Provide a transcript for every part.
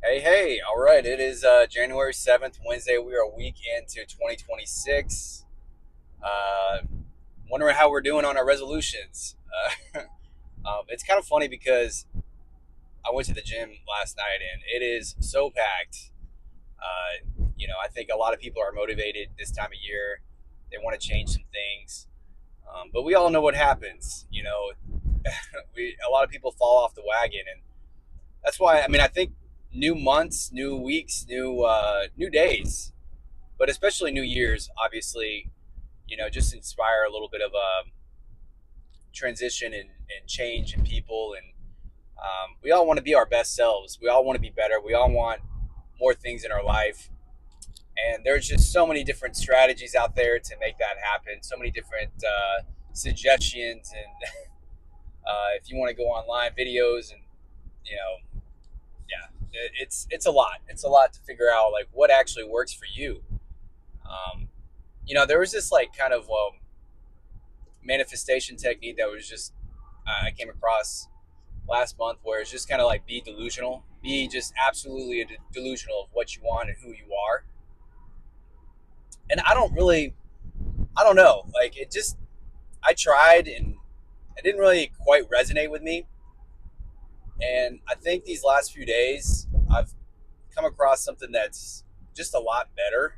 Hey, all right. It is January 7th, Wednesday. We are a week into 2026. Uh, Wondering how we're doing on our resolutions. It's kind of funny because I went to the gym last night and it is so packed. I think a lot of people are motivated this time of year. They want to change some things. But we all know what happens. A lot of people fall off the wagon, and that's why. I think new months, new weeks, new days, but especially New Year's, obviously, just inspire a little bit of a transition and change in people. And we all want to be our best selves. We all want to be better. We all want more things in our life. And there's just so many different strategies out there to make that happen. So many different suggestions. And if you want to go online, videos, and, you know, yeah, it's a lot. It's a lot to figure out, like, what actually works for you. Um, there was this, like, kind of manifestation technique that was just I came across last month, where it's just kind of like be delusional, be just absolutely delusional of what you want and who you are. And I don't know, like, it just, I tried and it didn't really quite resonate with me. And I think these last few days I've come across something that's just a lot better,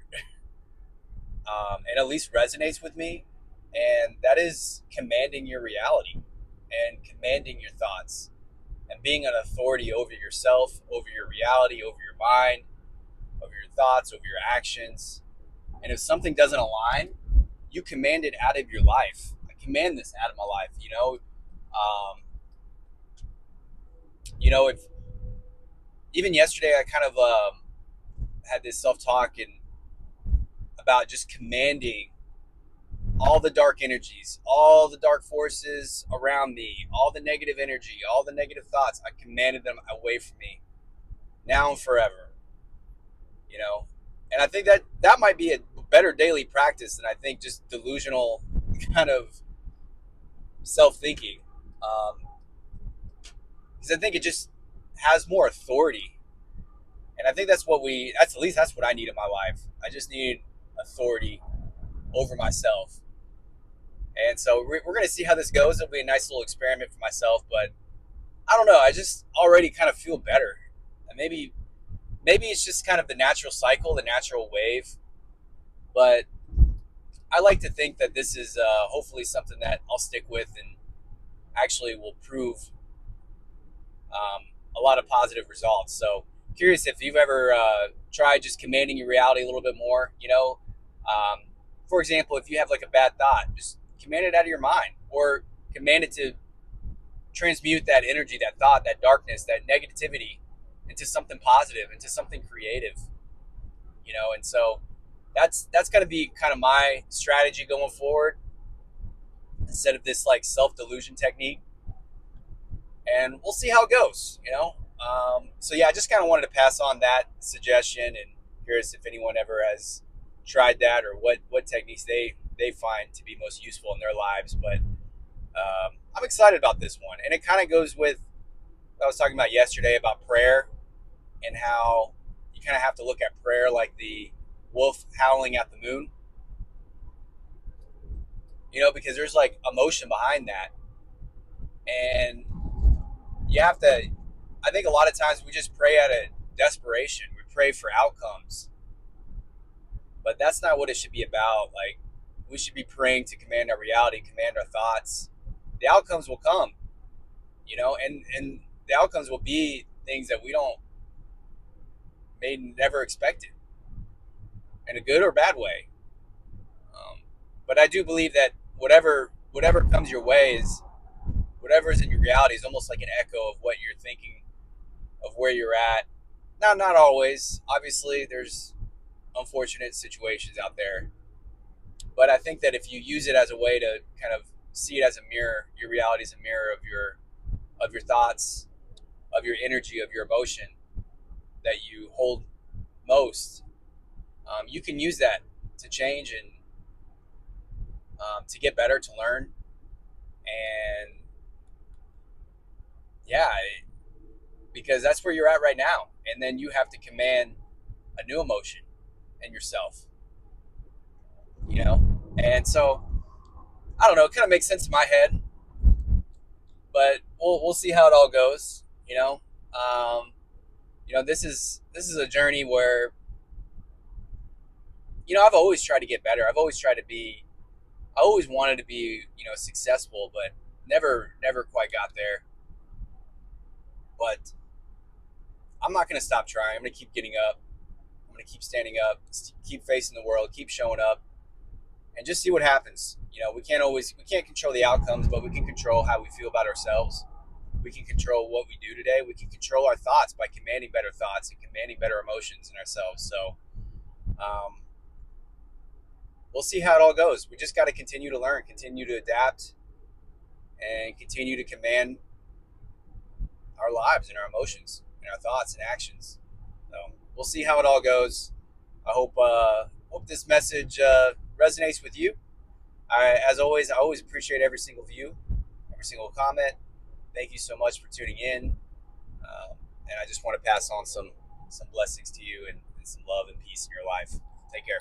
and at least resonates with me. And that is commanding your reality and commanding your thoughts and being an authority over yourself, over your reality, over your mind, over your thoughts, over your actions. And if something doesn't align, you command it out of your life. I command this out of my life. If even yesterday I kind of had this self talk and about just commanding all the dark energies, all the dark forces around me, all the negative energy, all the negative thoughts. I commanded them away from me now and forever. you know and I think that might be a better daily practice than, I think, just delusional kind of self-thinking, because I think it just has more authority. And I think that's, at least that's what I need in my life. I just need authority over myself. And so we're going to see how this goes. It'll be a nice little experiment for myself, but I don't know, I just already kind of feel better. And maybe it's just kind of the natural cycle, the natural wave. But I like to think that this is hopefully something that I'll stick with and actually will prove a lot of positive results. So, curious if you've ever tried just commanding your reality a little bit more. For example, if you have like a bad thought, just command it out of your mind, or command it to transmute that energy, that thought, that darkness, that negativity into something positive, into something creative. And so that's going to be kind of my strategy going forward, instead of this like self delusion technique. And we'll see how it goes. So yeah, I just kind of wanted to pass on that suggestion, and curious if anyone ever has tried that, or what techniques they find to be most useful in their lives. But I'm excited about this one, and it kind of goes with what I was talking about yesterday about prayer, and how you kind of have to look at prayer like the wolf howling at the moon. Because there's like emotion behind that, and you have to. I think a lot of times we just pray out of desperation. We pray for outcomes, but that's not what it should be about. Like, we should be praying to command our reality, command our thoughts. The outcomes will come, and the outcomes will be things that we don't may never expected, in a good or bad way. But I do believe that whatever comes your way is whatever is in your reality is almost like an echo of what you're thinking, of where you're at. Now, not always. Obviously, there's unfortunate situations out there, but I think that if you use it as a way to kind of see it as a mirror, your reality is a mirror of your thoughts, of your energy, of your emotion that you hold most. You can use that to change and to get better, to learn. And yeah, because that's where you're at right now. And then you have to command a new emotion in yourself, you know? And so, I don't know, it kind of makes sense in my head, but we'll see how it all goes, you know? This is a journey where, I've always tried to get better. I always wanted to be, successful, but never quite got there. But I'm not going to stop trying. I'm going to keep getting up. I'm going to keep standing up, keep facing the world, keep showing up, and just see what happens. We can't control the outcomes, but we can control how we feel about ourselves. We can control what we do today. We can control our thoughts by commanding better thoughts and commanding better emotions in ourselves. So, we'll see how it all goes. We just got to continue to learn, continue to adapt, and continue to command our lives and our emotions and our thoughts and actions. So we'll see how it all goes. I hope this message resonates with you. As always, I always appreciate every single view, every single comment. Thank you so much for tuning in. And I just want to pass on some blessings to you and some love and peace in your life. Take care.